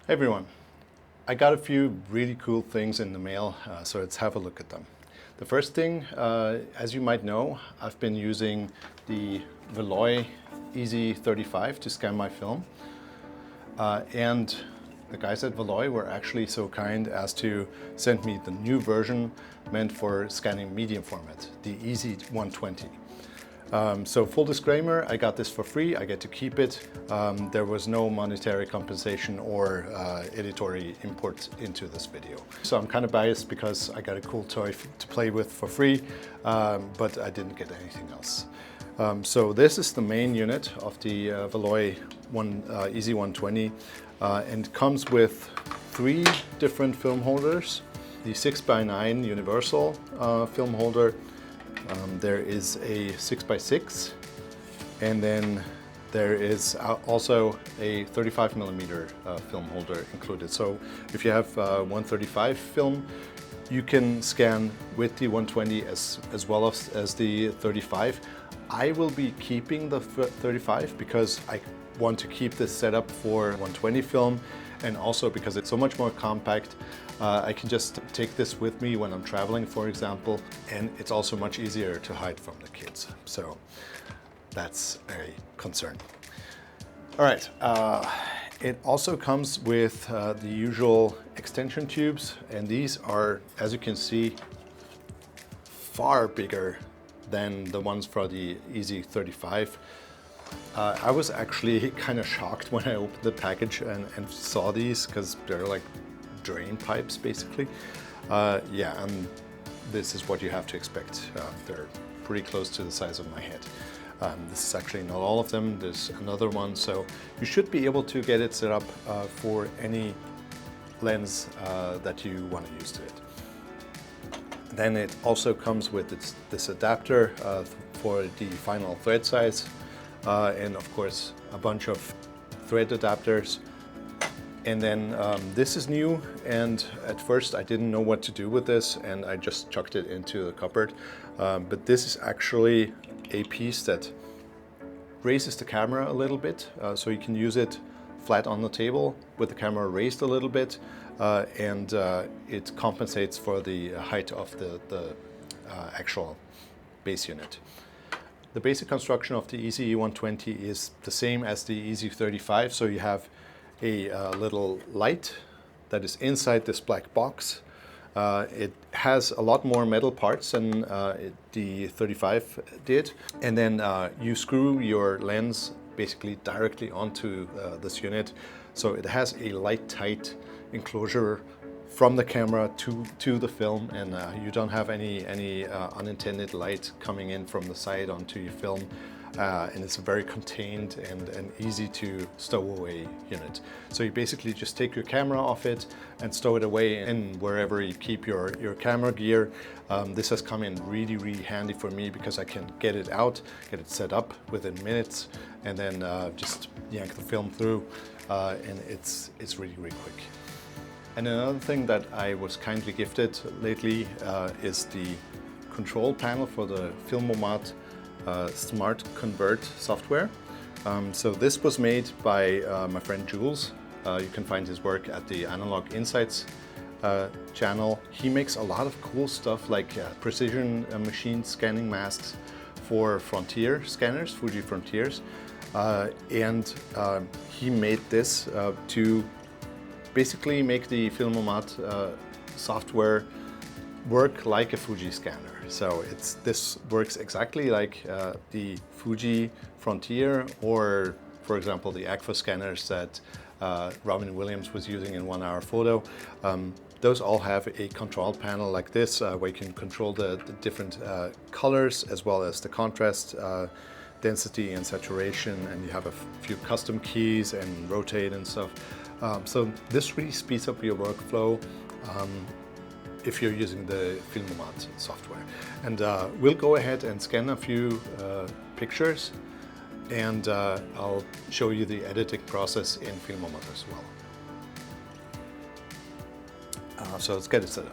Hey everyone, I got a few really cool things in the mail, so let's have a look at them. The first thing, as you might know, I've been using the Valoi Easy35 to scan my film. And the guys at Valoi were actually so kind as to send me the new version meant for scanning medium format, the Easy120. So full disclaimer, I got this for free, I get to keep it. There was no monetary compensation or editorial input into this video. So I'm kind of biased because I got a cool toy to play with for free, but I didn't get anything else. So this is the main unit of the Valoi Easy120 and comes with 3 different film holders. The 6x9 universal film holder. There is a 6x6, and then there is also a 35mm film holder included. So if you have 135 film, you can scan with the 120 as well as the 35. I will be keeping the 35 because I want to keep this set up for 120 film, and also because it's so much more compact. I can just take this with me when I'm traveling, for example, and it's also much easier to hide from the kids. So that's a concern. All right, it also comes with the usual extension tubes, and these are, as you can see, far bigger than the ones for the Easy35. I was actually kind of shocked when I opened the package and saw these, because they're like drain pipes basically. Yeah, and this is what you have to expect. They're pretty close to the size of my head. This is actually not all of them. There's another one, so you should be able to get it set up for any lens that you want to use to it. Then it also comes with this adapter for the final thread size, and of course a bunch of thread adapters. And then this is new, and at first I didn't know what to do with this, and I just chucked it into the cupboard. But this is actually a piece that raises the camera a little bit, so you can use it flat on the table with the camera raised a little bit, and it compensates for the height of the actual base unit. The basic construction of the Easy120 is the same as the Easy35, so you have a little light that is inside this black box. It has a lot more metal parts than the 35 did. And then you screw your lens basically directly onto this unit. So it has a light-tight enclosure from the camera to the film, and you don't have any unintended light coming in from the side onto your film. And it's a very contained and easy to stow away unit. So you basically just take your camera off it and stow it away in wherever you keep your camera gear. This has come in really handy for me because I can get it out, get it set up within minutes, and then just yank the film through, and it's really quick. And another thing that I was kindly gifted lately is the control panel for the Filmomat SmartConvert software. So this was made by my friend Jules. You can find his work at the Analog Insights channel. He makes a lot of cool stuff like precision machine scanning masks for Frontier scanners, Fuji Frontiers. And he made this to basically make the Filmomat software work like a Fuji scanner. So this works exactly like the Fuji Frontier, or for example the Agfa scanners that Robin Williams was using in 1 Hour Photo. Those all have a control panel like this where you can control the different colors as well as the contrast, density and saturation, and you have a few custom keys and rotate and stuff. So this really speeds up your workflow if you're using the Filmomat software. And we'll go ahead and scan a few pictures, and I'll show you the editing process in Filmomat as well. So let's get it set up.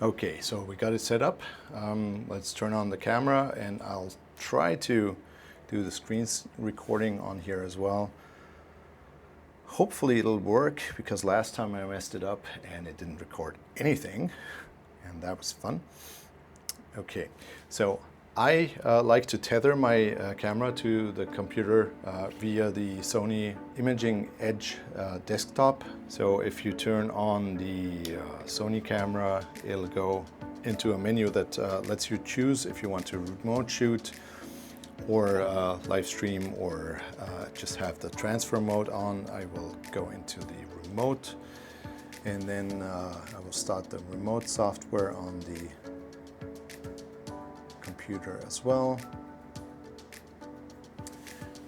Okay, so we got it set up. Let's turn on the camera and I'll try to do the screen recording on here as well. Hopefully it'll work, because last time I messed it up and it didn't record anything, and that was fun. Okay, so I like to tether my camera to the computer via the Sony Imaging Edge desktop. So if you turn on the Sony camera, it'll go into a menu that lets you choose if you want to remote shoot or live stream, or just have the transfer mode on. I will go into the remote, and then I will start the remote software on the computer as well.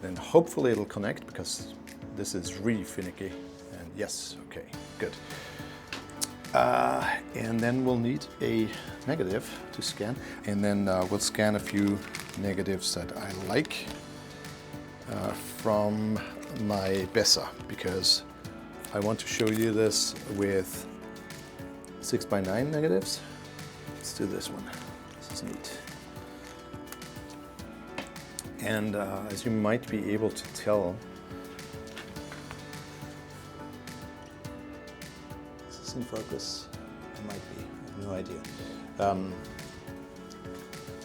Then hopefully it'll connect, because this is really finicky. And yes, okay, good. And then we'll need a negative to scan, and then we'll scan a few negatives that I like from my Bessa, because I want to show you this with 6x9 negatives. Let's do this one. This is neat. And as you might be able to tell, is this in focus? It might be, I have no idea.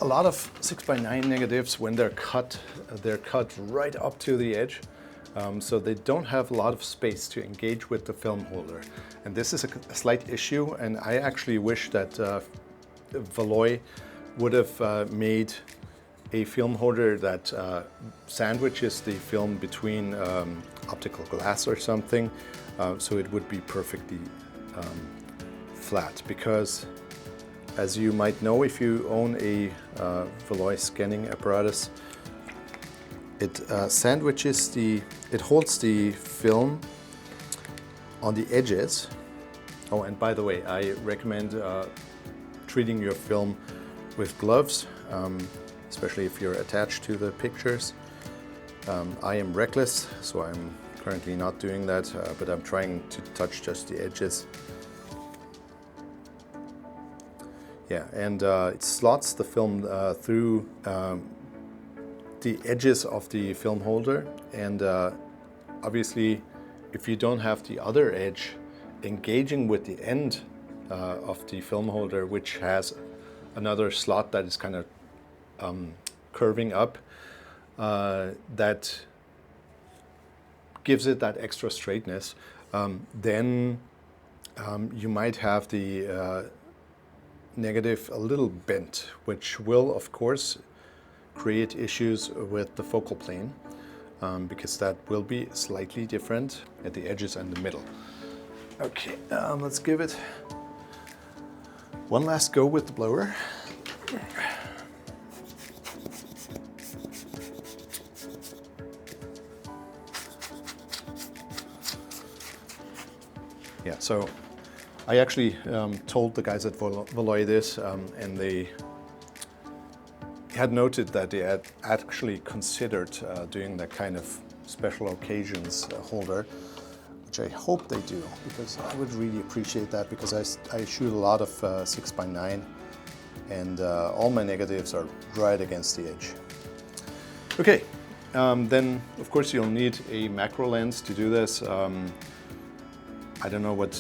A lot of 6x9 negatives, when they're cut right up to the edge, so they don't have a lot of space to engage with the film holder. And this is a slight issue, and I actually wish that Valoi would have made a film holder that sandwiches the film between optical glass or something, so it would be perfectly flat. Because as you might know, if you own a Valoi scanning apparatus, it it holds the film on the edges. Oh, and by the way, I recommend treating your film with gloves, especially if you're attached to the pictures. I am reckless, so I'm currently not doing that, but I'm trying to touch just the edges. Yeah, and it slots the film through the edges of the film holder, and obviously if you don't have the other edge engaging with the end of the film holder, which has another slot that is kind of curving up, that gives it that extra straightness, then you might have the negative a little bent, which will of course create issues with the focal plane, because that will be slightly different at the edges and the middle. Okay, let's give it one last go with the blower. Yeah, so I actually told the guys at Valoi this, and they had noted that they had actually considered doing that kind of special occasions holder, which I hope they do, because I would really appreciate that, because I shoot a lot of 6x9, and all my negatives are right against the edge. Okay, then of course you'll need a macro lens to do this. I don't know what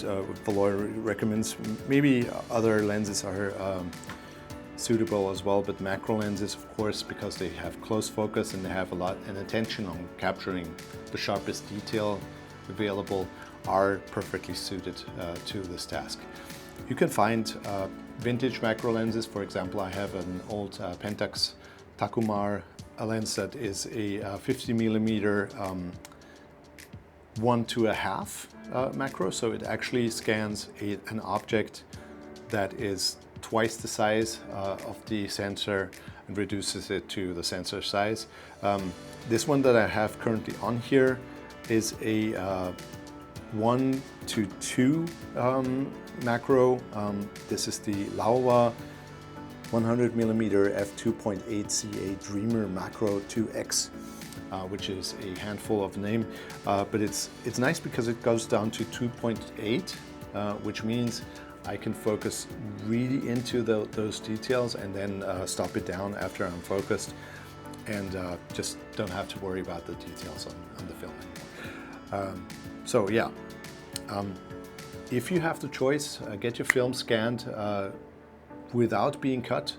Valoi recommends. Maybe other lenses are suitable as well, but macro lenses, of course, because they have close focus and they have an attention on capturing the sharpest detail available, are perfectly suited to this task. You can find vintage macro lenses. For example, I have an old Pentax Takumar, a lens that is a 50mm 1:1.5 macro, so it actually scans an object that is twice the size of the sensor and reduces it to the sensor size. This one that I have currently on here is a 1:2 macro. This is the Laowa 100mm f2.8 CA Dreamer Macro 2X. Which is a handful of name, but it's nice because it goes down to 2.8, which means I can focus really into those details and then stop it down after I'm focused, and just don't have to worry about the details on the film anymore. So yeah, if you have the choice, get your film scanned without being cut.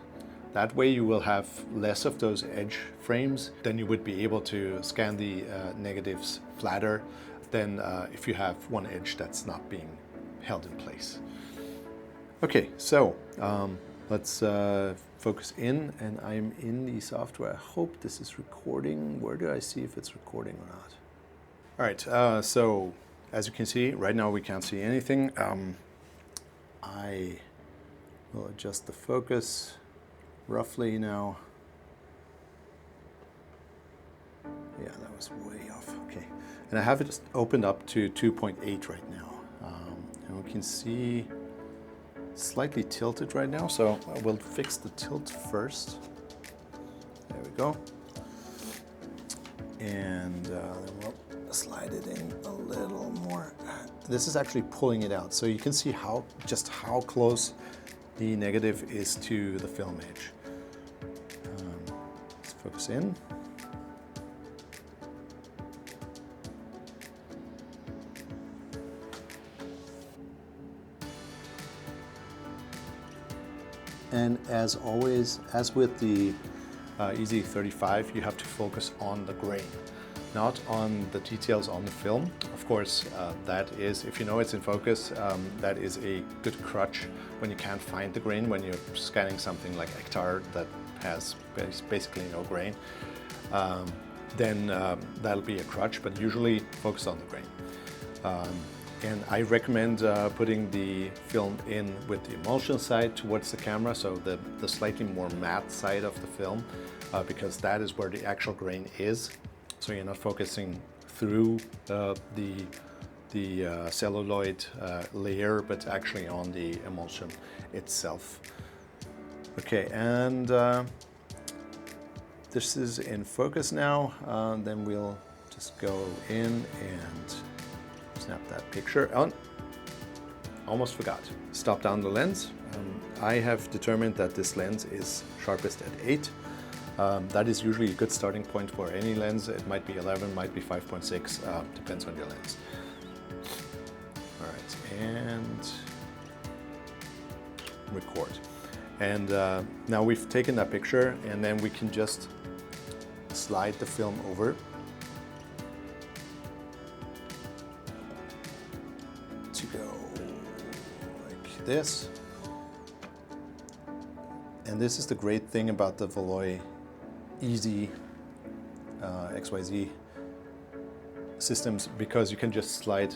That way you will have less of those edge frames. Then you would be able to scan the negatives flatter than if you have one edge that's not being held in place. Okay, so let's focus in, and I'm in the software. I hope this is recording. Where do I see if it's recording or not? All right, so as you can see, right now we can't see anything. I will adjust the focus roughly now. Yeah, that was way off. Okay, and I have it opened up to 2.8 right now, and we can see slightly tilted right now, so I will fix the tilt first. There we go, and then we'll slide it in a little more. This is actually pulling it out, so you can see just how close the negative is to the film edge. Let's focus in. And as always, as with the Easy35, you have to focus on the grain, not on the details on the film. Of course, that is, if you know it's in focus, that is a good crutch when you can't find the grain, when you're scanning something like Ektar that has basically no grain. Then that'll be a crutch, but usually focus on the grain. And I recommend putting the film in with the emulsion side towards the camera, so the slightly more matte side of the film, because that is where the actual grain is. So you're not focusing through the celluloid layer, but actually on the emulsion itself. Okay, and this is in focus now. Then we'll just go in and snap that picture. Oh, almost forgot. Stop down the lens. I have determined that this lens is sharpest at 8. That is usually a good starting point for any lens. It might be 11, might be 5.6, depends on your lens. All right, and record. And now we've taken that picture, and then we can just slide the film over to go like this. And this is the great thing about the Valoi Easy XYZ systems, because you can just slide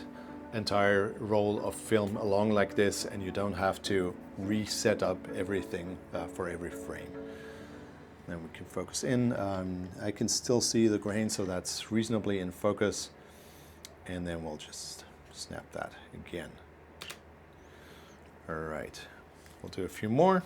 entire roll of film along like this, and you don't have to reset up everything for every frame. Then we can focus in. I can still see the grain, so that's reasonably in focus. And then we'll just snap that again. All right, we'll do a few more.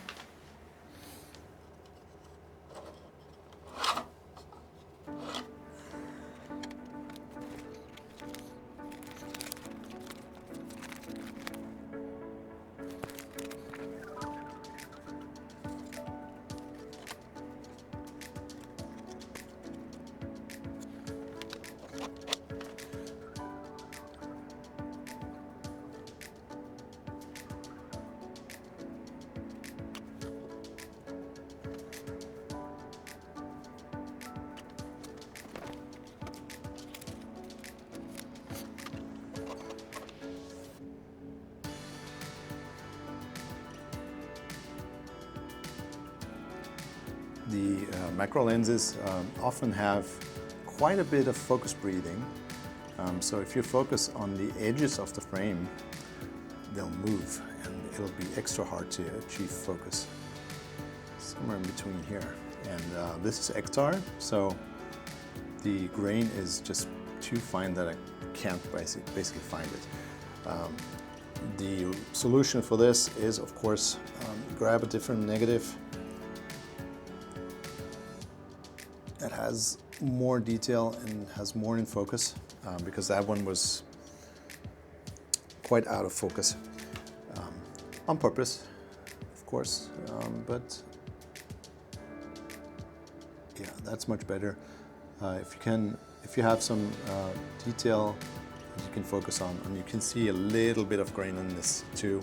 The macro lenses often have quite a bit of focus breathing. So if you focus on the edges of the frame, they'll move, and it'll be extra hard to achieve focus. Somewhere in between here. And this is Ektar, so the grain is just too fine that I can't basically find it. The solution for this is, of course, grab a different negative that has more detail and has more in focus, because that one was quite out of focus. on purpose, of course, but yeah, that's much better. If you have some detail that you can focus on, and you can see a little bit of grain on this too,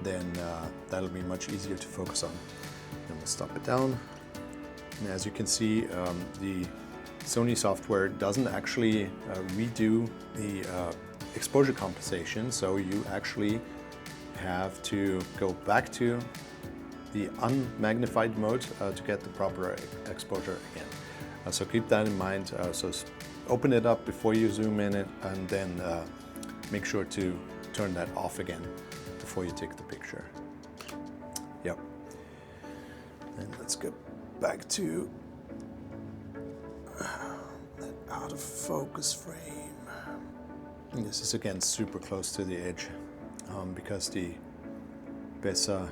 then that'll be much easier to focus on. And we'll stop it down. And as you can see, the Sony software doesn't actually redo the exposure compensation, so you actually have to go back to the unmagnified mode to get the proper exposure again. So keep that in mind. So open it up before you zoom in it, and then make sure to turn that off again before you take the picture. Yep. And let's go back to that out of focus frame. And this is again super close to the edge because the BESA,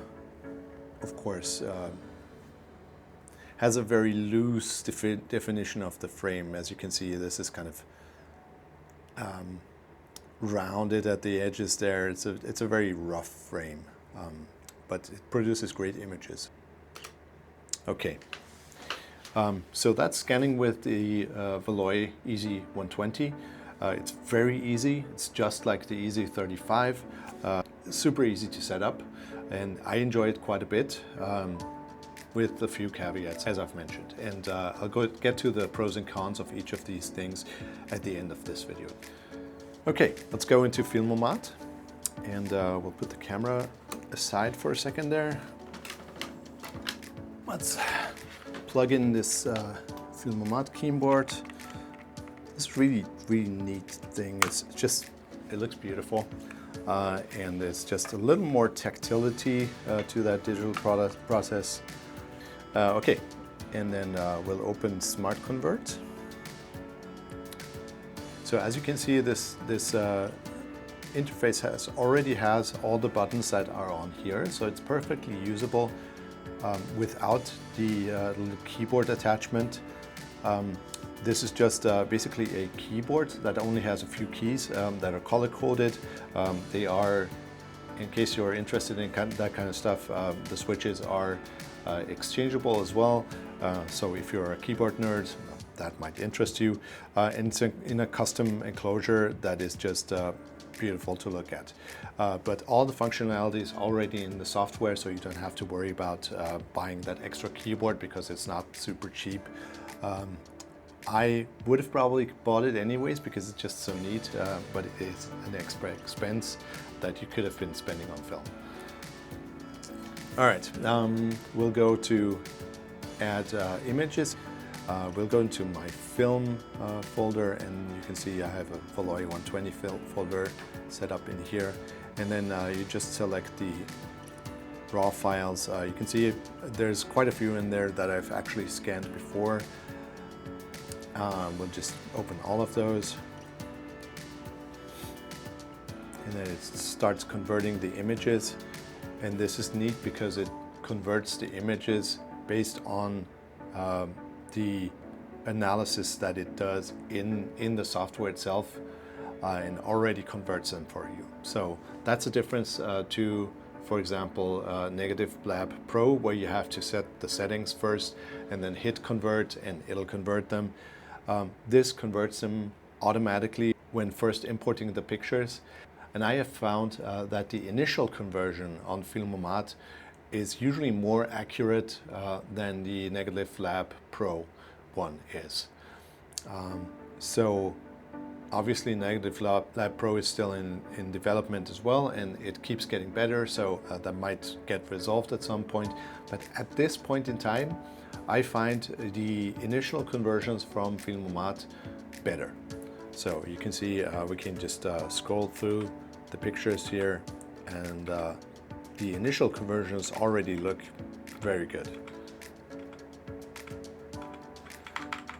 of course, has a very loose definition of the frame. As you can see, this is kind of rounded at the edges there. It's a very rough frame, but it produces great images. Okay, so that's scanning with the Valoi Easy120. It's very easy. It's just like the Easy35. Super easy to set up, and I enjoy it quite a bit. With a few caveats, as I've mentioned. And I'll get to the pros and cons of each of these things at the end of this video. Okay, let's go into Filmomat, and we'll put the camera aside for a second there. Let's plug in this Filmomat keyboard. This really neat thing. It looks beautiful. And there's just a little more tactility to that digital process. Okay, and then we'll open SmartConvert. So as you can see, this interface already has all the buttons that are on here, so it's perfectly usable without the little keyboard attachment. This is just basically a keyboard that only has a few keys that are color-coded. They are, in case you're interested in that kind of stuff, the switches are exchangeable as well. So if you're a keyboard nerd, that might interest you. And it's in a custom enclosure that is just beautiful to look at. But all the functionality is already in the software, so you don't have to worry about buying that extra keyboard because it's not super cheap. I would have probably bought it anyways because it's just so neat, but it is an extra expense that you could have been spending on film. All right, we'll go to add images. We'll go into my film folder, and you can see I have a Valoi 120 film folder set up in here. And then you just select the raw files. You can see there's quite a few in there that I've actually scanned before. We'll just open all of those. And then it starts converting the images. And this is neat because it converts the images based on the analysis that it does in the software itself and already converts them for you. So that's a difference to, for example, Negative Lab Pro, where you have to set the settings first and then hit convert and it'll convert them. This converts them automatically when first importing the pictures. And I have found that the initial conversion on Filmomat is usually more accurate than the Negative Lab Pro one is. So obviously Negative Lab Pro is still in development as well, and it keeps getting better, so that might get resolved at some point. But at this point in time, I find the initial conversions from Filmomat better. So you can see we can just scroll through the pictures here, and the initial conversions already look very good.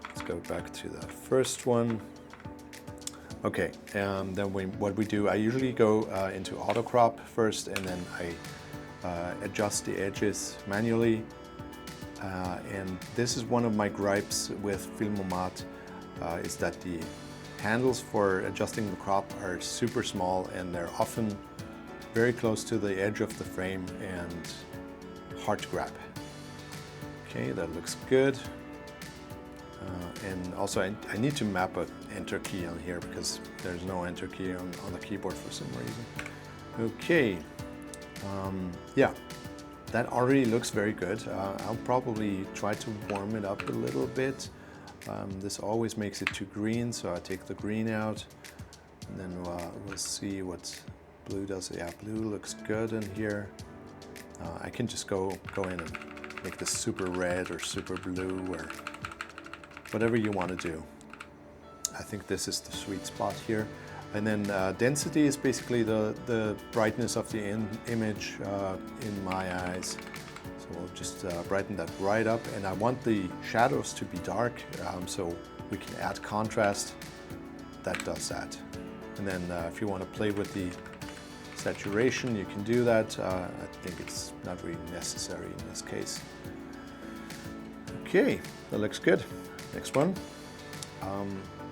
Let's go back to the first one. Okay, then what we do, I usually go into auto crop first, and then I adjust the edges manually. And this is one of my gripes with Filmomat, is that the handles for adjusting the crop are super small, and they're often very close to the edge of the frame and hard to grab. Okay, that looks good. And also I need to map an enter key on here because there's no enter key on the keyboard for some reason. Okay, yeah, that already looks very good. I'll probably try to warm it up a little bit. This always makes it too green, so I take the green out, and then we'll see what blue does. Yeah, blue looks good in here. I can just go in and make this super red or super blue or whatever you want to do. I think this is the sweet spot here. And then density is basically the brightness of the image in my eyes. So we'll just brighten that right up. And I want the shadows to be dark, so we can add contrast. That does that. And then if you want to play with the saturation, you can do that. I think it's not really necessary in this case. Okay, that looks good. Next one.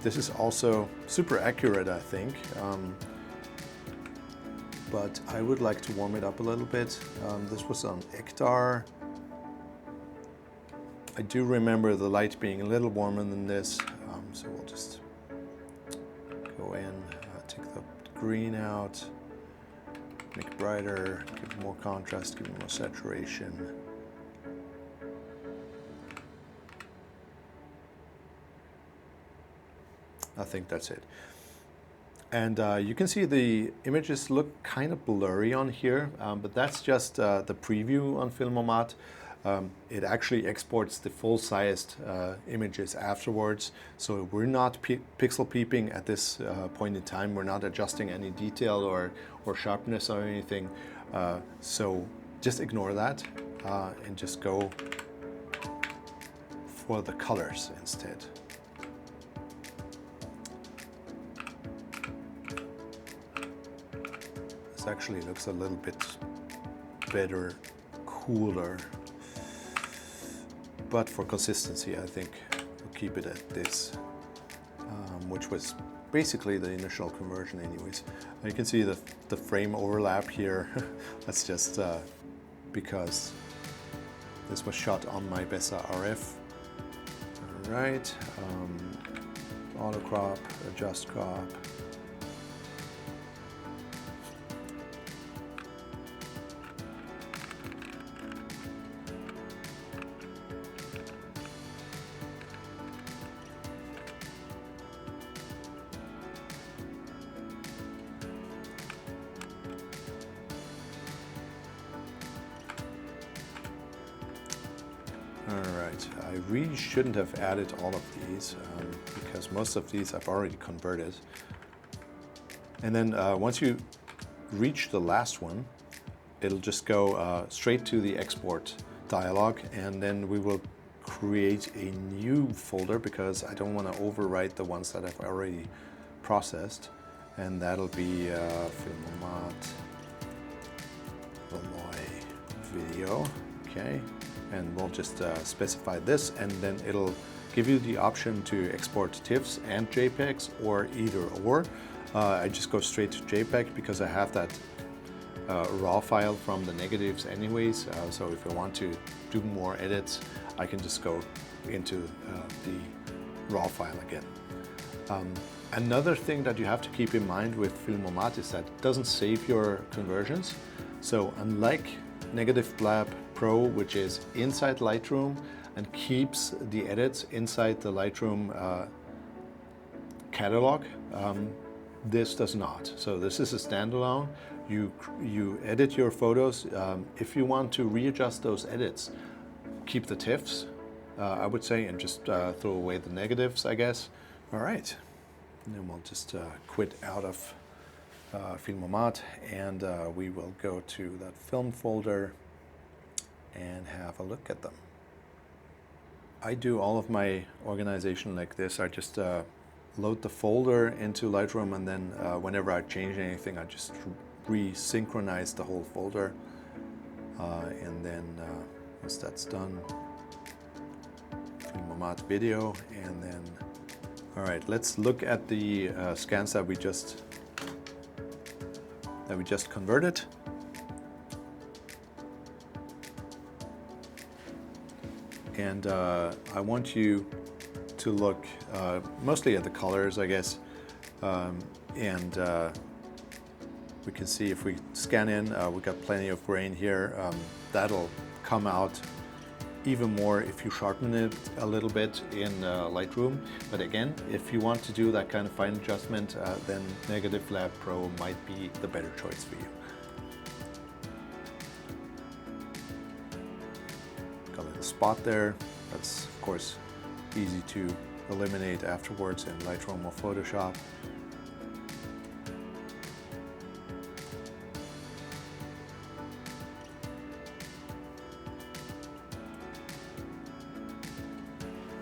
This is also super accurate, I think, but I would like to warm it up a little bit. This was on Ektar. I do remember the light being a little warmer than this, so we'll just go in, take the green out, make it brighter, give it more contrast, give it more saturation. I think that's it. And you can see the images look kind of blurry on here, but that's just the preview on Filmomat. It actually exports the full-sized images afterwards, so we're not pixel peeping at this point in time. We're not adjusting any detail or sharpness or anything, so just ignore that and just go for the colors instead. Actually looks a little bit better, cooler, but for consistency I think we'll keep it at this, which was basically the initial conversion anyways. You can see the frame overlap here. That's just because this was shot on my Bessa RF. All right, auto crop, adjust crop. Alright, I really shouldn't have added all of these because most of these I've already converted. And then once you reach the last one, it'll just go straight to the export dialog, and then we will create a new folder because I don't want to overwrite the ones that I've already processed. And that'll be Filmomat, Valoi video, okay. And we'll just specify this, and then it'll give you the option to export TIFFs and JPEGs or either or. I just go straight to JPEG because I have that raw file from the negatives anyways, so if I want to do more edits, I can just go into the raw file again. Another thing that you have to keep in mind with Filmomat is that it doesn't save your conversions. So unlike Negative Blab Pro, which is inside Lightroom and keeps the edits inside the Lightroom catalog, this does not. So this is a standalone. You edit your photos. If you want to readjust those edits, keep the TIFFs, I would say, and just throw away the negatives, I guess. All right, and then we'll just quit out of Filmomat, and we will go to that film folder and have a look at them. I do all of my organization like this. I just load the folder into Lightroom, and then whenever I change anything, I just resynchronize the whole folder. And then once that's done, Filmomat video, and then, all right, let's look at the scans that we just that we just converted. And I want you to look mostly at the colors, I guess, and we can see if we scan in, we've got plenty of grain here. That'll come out even more if you sharpen it a little bit in Lightroom. But again, if you want to do that kind of fine adjustment, then Negative Lab Pro might be the better choice for you. Got a little spot there. That's of course easy to eliminate afterwards in Lightroom or Photoshop.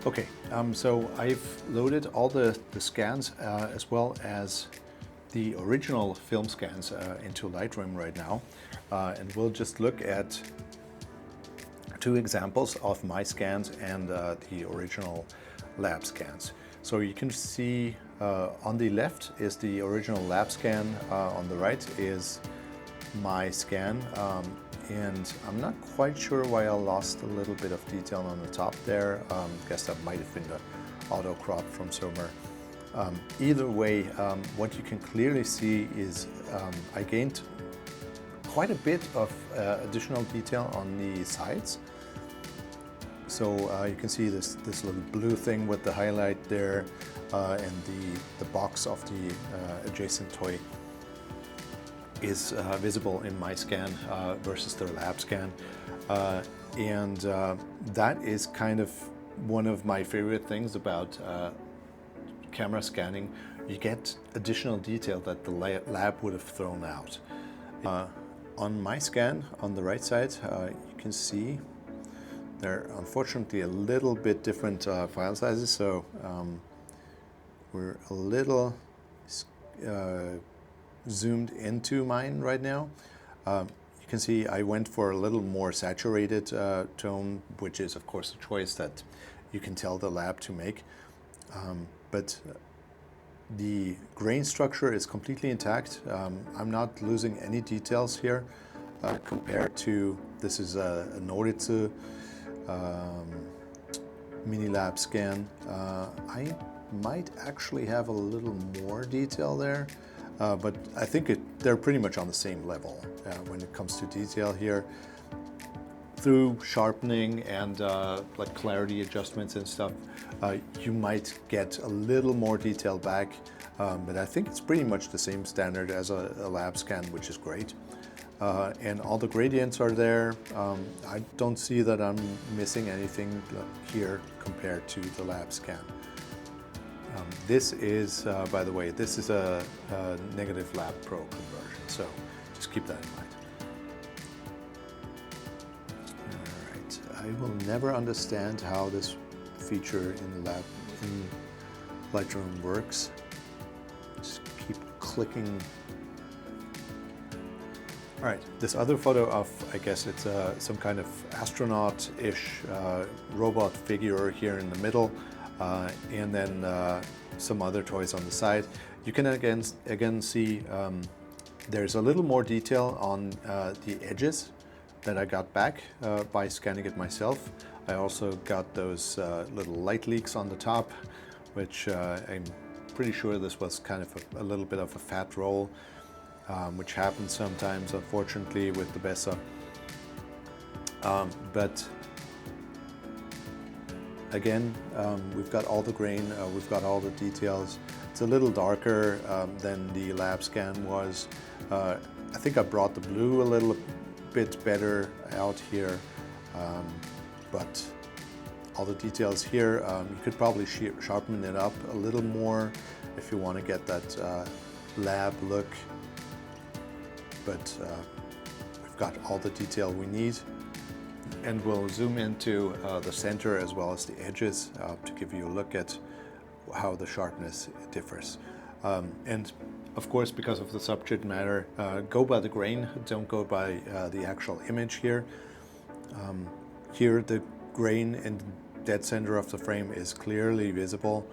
Okay, so I've loaded all the scans as well as the original film scans into Lightroom right now, and we'll just look at two examples of my scans and the original lab scans. So you can see on the left is the original lab scan, on the right is my scan, and I'm not quite sure why I lost a little bit of detail on the top there. Guess that might have been the auto crop from Somer. Either way, what you can clearly see is I gained quite a bit of additional detail on the sides. So you can see this little blue thing with the highlight there, and the box of the adjacent toy is visible in my scan versus the lab scan, and that is kind of one of my favorite things about camera scanning. You get additional detail that the lab would have thrown out. On my scan on the right side, you can see they're unfortunately a little bit different file sizes, so we're a little zoomed into mine right now. You can see I went for a little more saturated tone, which is of course a choice that you can tell the lab to make. But the grain structure is completely intact. I'm not losing any details here compared to, this is a Noritsu mini lab scan. I might actually have a little more detail there. But I think they're pretty much on the same level when it comes to detail here. Through sharpening and like clarity adjustments and stuff, you might get a little more detail back, but I think it's pretty much the same standard as a lab scan, which is great. And all the gradients are there. I don't see that I'm missing anything here compared to the lab scan. This is, by the way, this is a Negative Lab Pro conversion, so just keep that in mind. All right, I will never understand how this feature in Lightroom works. Just keep clicking. All right, this other photo of, I guess it's some kind of astronaut-ish robot figure here in the middle. And then some other toys on the side. You can again see there's a little more detail on the edges that I got back by scanning it myself. I also got those little light leaks on the top, which I'm pretty sure this was kind of a little bit of a fat roll, which happens sometimes, unfortunately, with the Bessa. But again, we've got all the grain, we've got all the details. It's a little darker than the lab scan was. I think I brought the blue a little bit better out here, but all the details here, you could probably sharpen it up a little more if you want to get that lab look. But we've got all the detail we need. And we'll zoom into the center as well as the edges to give you a look at how the sharpness differs. And of course, because of the subject matter, go by the grain, don't go by the actual image here. Here the grain in dead center of the frame is clearly visible.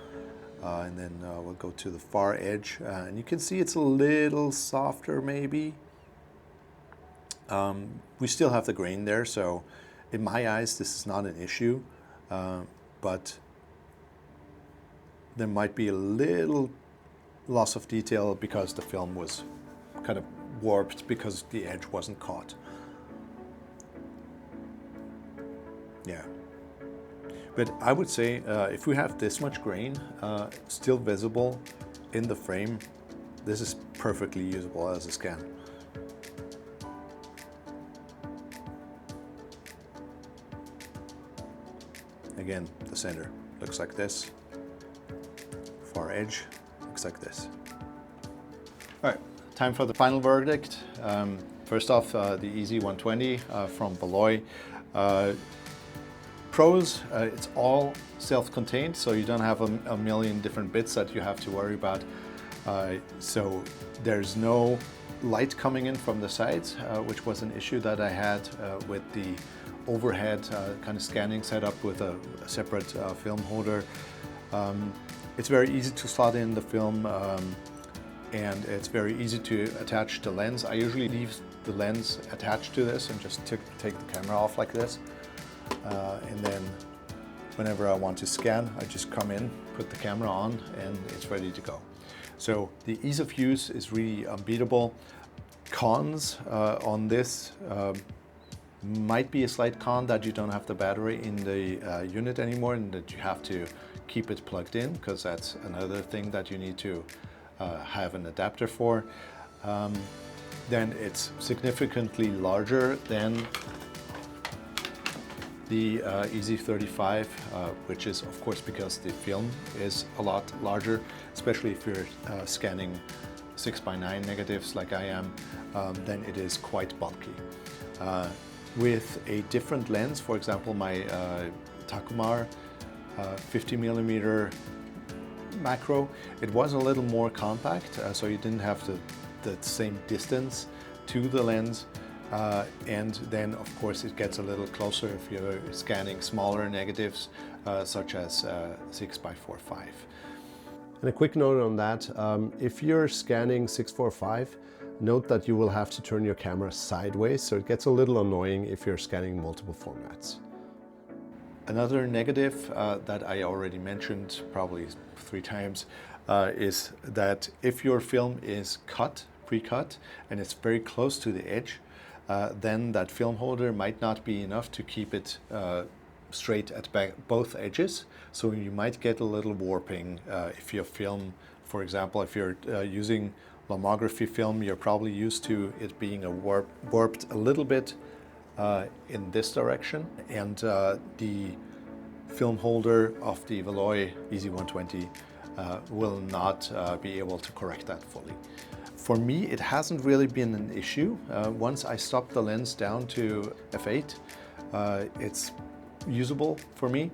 and then we'll go to the far edge, and you can see it's a little softer maybe. We still have the grain there, so in my eyes this is not an issue, but there might be a little loss of detail because the film was kind of warped because the edge wasn't caught. Yeah. But I would say if we have this much grain still visible in the frame, this is perfectly usable as a scan. Again, the center looks like this. Far edge looks like this. All right, time for the final verdict. First off, the Easy120 from Valoi. Pros, it's all self-contained, so you don't have a million different bits that you have to worry about. So there's no light coming in from the sides, which was an issue that I had with the overhead kind of scanning setup with a separate film holder. It's very easy to slot in the film, and it's very easy to attach the lens. I usually leave the lens attached to this and just take the camera off like this. And then whenever I want to scan, I just come in, put the camera on, and it's ready to go. So the ease of use is really unbeatable. Cons on this might be a slight con that you don't have the battery in the unit anymore and that you have to keep it plugged in, because that's another thing that you need to have an adapter for. Then it's significantly larger than the Easy35, which is of course because the film is a lot larger, especially if you're scanning 6:9 negatives like I am, then it is quite bulky. With a different lens, for example my Takumar 50mm macro, it was a little more compact, so you didn't have the same distance to the lens. And then of course it gets a little closer if you're scanning smaller negatives such as 6x4.5. And a quick note on that, if you're scanning 6:4.5, note that you will have to turn your camera sideways, so it gets a little annoying if you're scanning multiple formats. Another negative that I already mentioned probably 3 times is that if your film is pre-cut, and it's very close to the edge, then that film holder might not be enough to keep it straight at both edges. So you might get a little warping if your film, for example, if you're using lomography film, you're probably used to it being warped a little bit in this direction. And the film holder of the Valoi Easy120 will not be able to correct that fully. For me, it hasn't really been an issue. Once I stopped the lens down to f8, it's usable for me,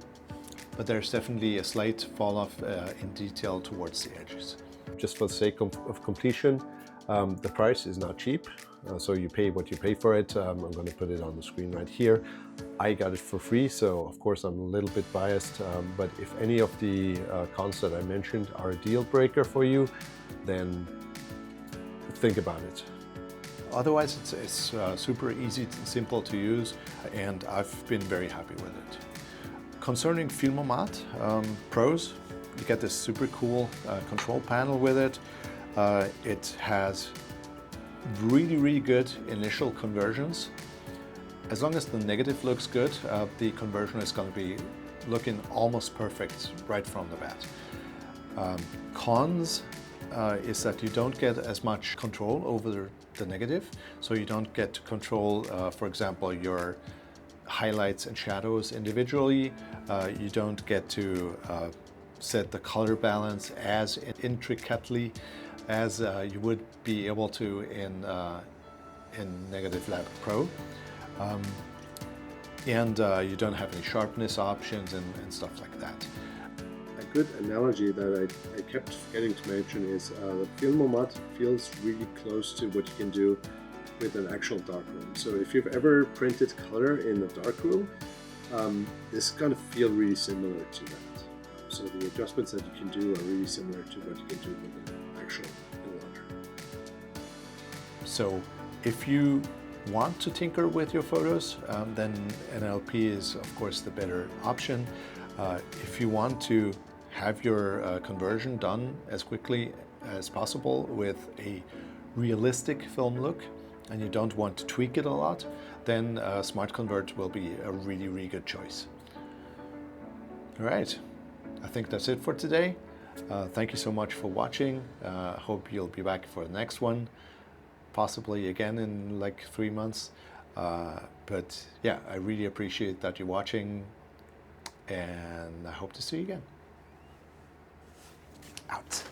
but there's definitely a slight fall off in detail towards the edges. Just for the sake of completion, the price is not cheap, so you pay what you pay for it. I'm going to put it on the screen right here. I got it for free, so of course I'm a little bit biased, but if any of the cons that I mentioned are a deal breaker for you, then think about it. Otherwise, it's super easy and simple to use, and I've been very happy with it. Concerning Filmomat pros, you get this super cool control panel with it. It has really good initial conversions. As long as the negative looks good, the conversion is going to be looking almost perfect right from the bat. Cons is that you don't get as much control over the negative, so you don't get to control, for example, your highlights and shadows individually. You don't get to set the color balance as intricately as you would be able to in Negative Lab Pro. And you don't have any sharpness options and stuff like that. A good analogy that I kept forgetting to mention is the Filmomat feels really close to what you can do with an actual darkroom. So if you've ever printed color in a darkroom, this is going to feel really similar to that. So the adjustments that you can do are really similar to what you can do with an actual enlarger. So if you want to tinker with your photos, then NLP is of course the better option. If you want to have your conversion done as quickly as possible with a realistic film look, and you don't want to tweak it a lot, then SmartConvert will be a really, really good choice. All right, I think that's it for today. Thank you so much for watching. Hope you'll be back for the next one, possibly again in like 3 months. But yeah, I really appreciate that you're watching, and I hope to see you again. Out.